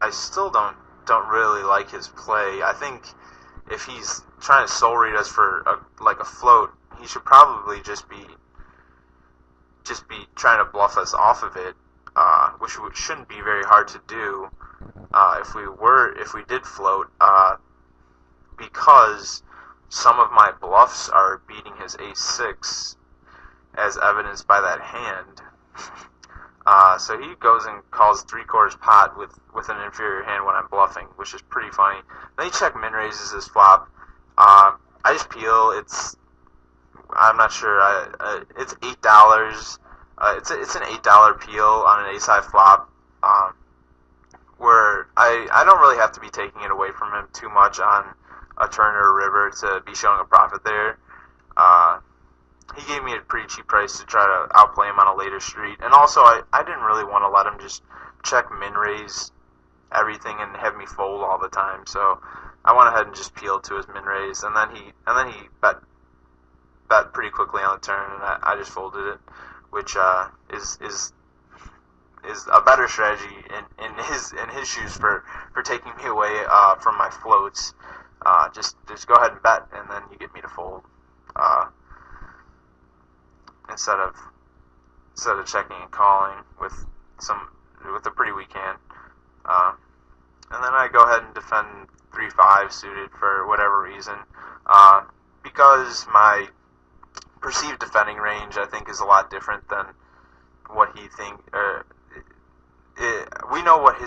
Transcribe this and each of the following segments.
I still don't really like his play. I think if he's trying to soul read us for like a float, he should probably just be trying to bluff us off of it, which shouldn't be very hard to do if we did float, because some of my bluffs are beating his ace-6, as evidenced by that hand. So he goes and calls 3/4 pot with an inferior hand when I'm bluffing, which is pretty funny. Then he check min raises his flop. I just peel. I'm not sure. It's $8. It's an $8 peel on an ace high flop. Where I don't really have to be taking it away from him too much on a turn or a river to be showing a profit there. He gave me a pretty cheap price to try to outplay him on a later street, and also I didn't really want to let him just check min raise everything and have me fold all the time. So I went ahead and just peeled to his min raise, and then he bet pretty quickly on the turn, and I just folded it, which is a better strategy in his shoes for taking me away from my floats. Just go ahead and bet, and then you get me to fold. Instead of checking and calling with a pretty weak hand. And then I go ahead and defend 3-5 suited for whatever reason, because my perceived defending range, I think, is a lot different than what he we know what he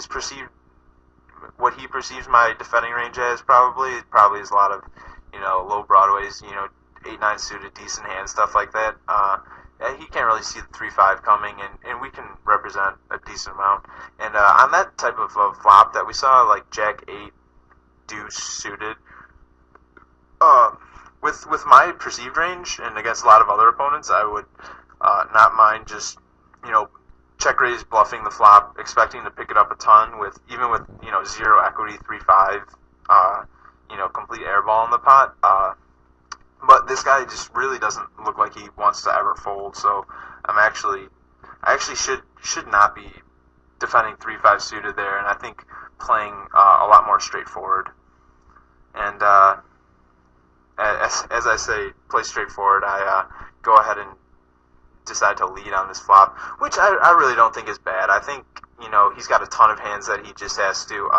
perceives my defending range as. Probably is a lot of low broadways, 8-9 suited, decent hands, stuff like that. He can't really see the 3-5 coming, and we can represent a decent amount. And on that type of flop that we saw, like Jack-8 deuce suited, with my perceived range and against a lot of other opponents, I would not mind just check raise, bluffing the flop, expecting to pick it up a ton with zero equity, 3-5, complete airball in the pot. But this guy just really doesn't look like he wants to ever fold, so I actually should not be defending 3-5 suited there, and I think playing a lot more straightforward. And as I say, play straightforward, I go ahead and decide to lead on this flop, which I really don't think is bad. I think he's got a ton of hands that he just has to.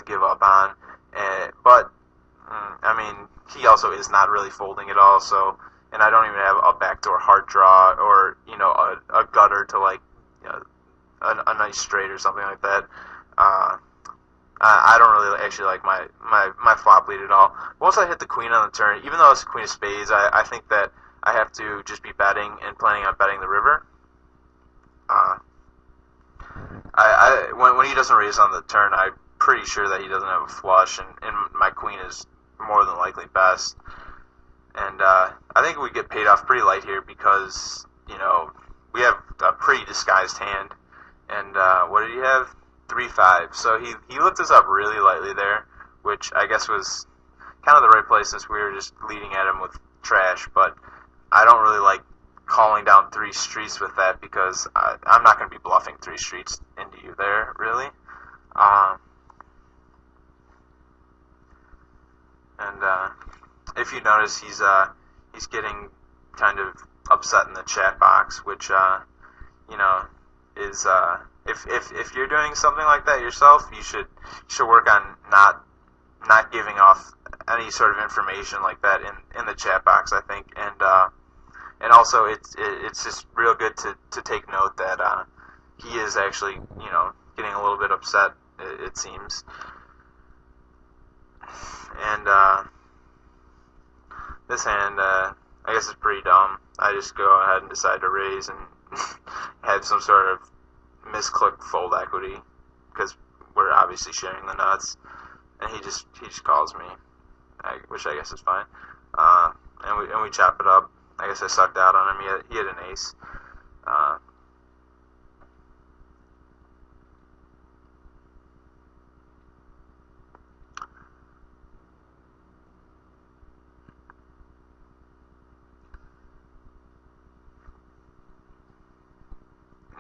Give up on, but. I mean, he also is not really folding at all, so, and I don't even have a backdoor hard draw or, a gutter to, like, a nice straight or something like that. I don't really actually like my flop lead at all. Once I hit the queen on the turn, even though it's a queen of spades, I think that I have to just be betting and planning on betting the river. When he doesn't raise on the turn, I'm pretty sure that he doesn't have a flush, and my queen is more than likely best. And I think we get paid off pretty light here because, we have a pretty disguised hand. And what did he have? 3-5. So he looked us up really lightly there, which I guess was kind of the right play since we were just leading at him with trash. But I don't really like calling down 3 streets with that because I'm not going to be bluffing 3 streets into you there, really. And if you notice, he's getting kind of upset in the chat box, which is if you're doing something like that yourself, you should work on not giving off any sort of information like that in the chat box, I think. And also it's just real good to take note that he is actually getting a little bit upset, it seems. And this hand, I guess, is pretty dumb. I just go ahead and decide to raise and have some sort of misclick fold equity because we're obviously sharing the nuts. And he just calls me, which I guess is fine. And we chop it up. I guess I sucked out on him. He had an ace.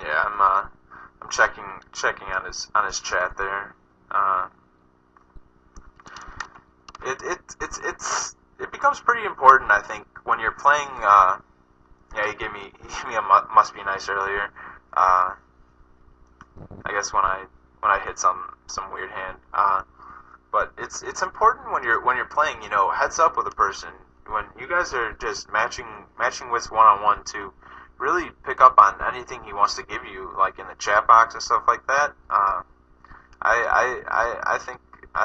Yeah, I'm checking checking on his chat there. Uh, it becomes pretty important, I think, when you're playing. Yeah, he gave me a must be nice earlier. I guess when I hit some weird hand. But it's important when you're playing, heads up with a person, when you guys are just matching wits one on one, to really pick up on anything he wants to give you, like in the chat box and stuff like that. I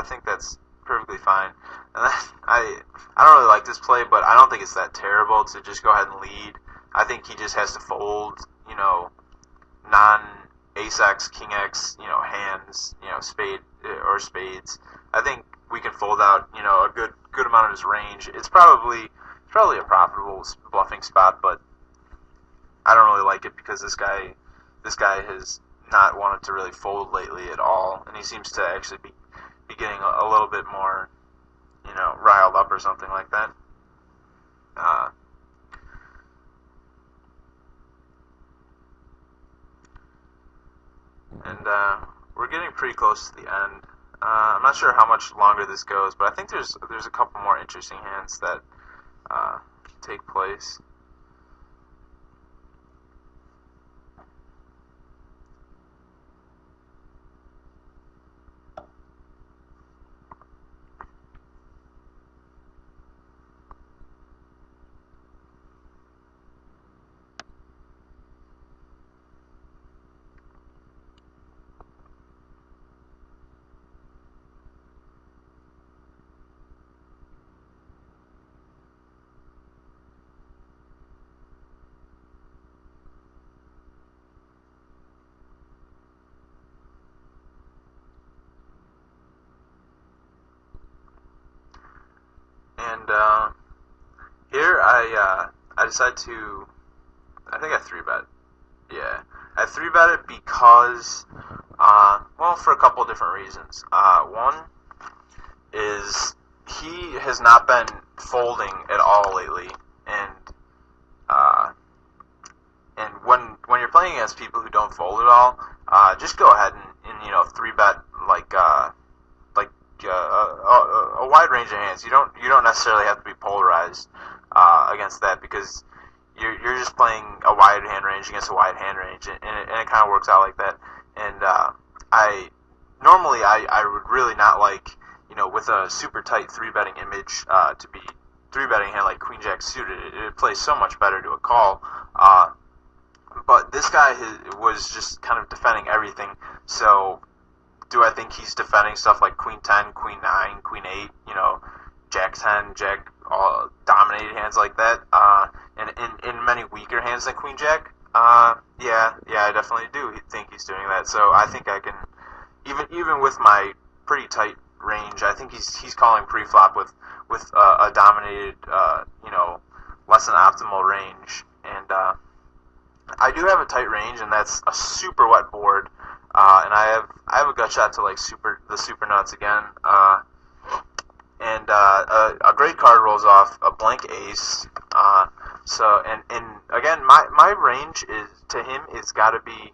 think that's perfectly fine. And I don't really like this play, but I don't think it's that terrible to just go ahead and lead. I think he just has to fold, non ace x, king x, hands, spade or spades. I think we can fold out, a good amount of his range. It's probably a profitable bluffing spot, but I don't really like it because this guy has not wanted to really fold lately at all, and he seems to actually be getting a little bit more, riled up or something like that. And we're getting pretty close to the end. I'm not sure how much longer this goes, but I think there's a couple more interesting hands that take place. And here I decided to, I think I 3-bet. Yeah, I 3-bet it because, for a couple of different reasons. One is he has not been folding at all lately, and when you're playing against people who don't fold at all, just go ahead and 3-bet a wide range of hands. You don't necessarily have to be polarized against that, because you're just playing a wide hand range against a wide hand range, and it kind of works out like that. And I would really not like, with a super tight 3-betting image, to be 3-betting a hand like Queen Jack suited. It plays so much better to a call. But this guy was just kind of defending everything. So do I think he's defending stuff like Queen 10, Queen 9, Queen 8, Jack 10, Jack, all dominated hands like that, and in many weaker hands than Queen Jack? Yeah, I definitely do think he's doing that. So I think I can, even with my pretty tight range, I think he's calling pre-flop with a dominated, less than optimal range. And I do have a tight range, and that's a super wet board. And I have a gut shot to like the super nuts again. And a great card rolls off, a blank ace. So again, my range is to him. It's got to be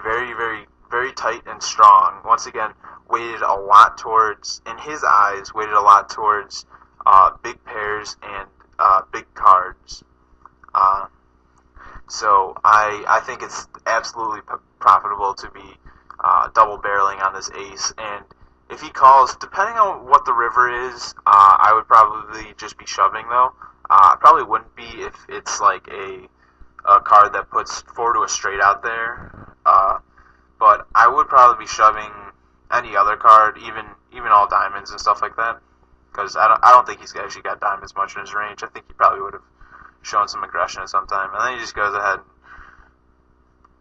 very, very, very tight and strong. Once again, weighted a lot towards, in his eyes, big pairs and big cards. So I think it's absolutely profitable to be double barreling on this ace. And if he calls, depending on what the river is, I would probably just be shoving, though. I probably wouldn't be if it's like a card that puts 4 to a straight out there. But I would probably be shoving any other card, even all diamonds and stuff like that, because I don't think he's actually got diamonds much in his range. I think he probably would have shown some aggression at some time, and then he just goes ahead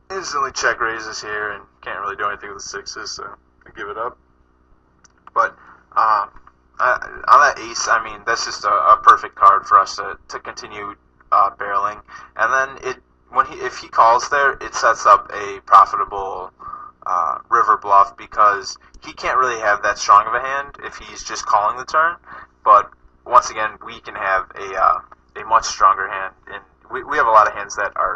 and instantly check raises here and can't really do anything with the sixes, so I give it up. But on that ace, I mean, that's just a perfect card for us to continue barreling. And then if he calls there, it sets up a profitable river bluff, because he can't really have that strong of a hand if he's just calling the turn. But once again, we can have a much stronger hand, and we have a lot of hands that are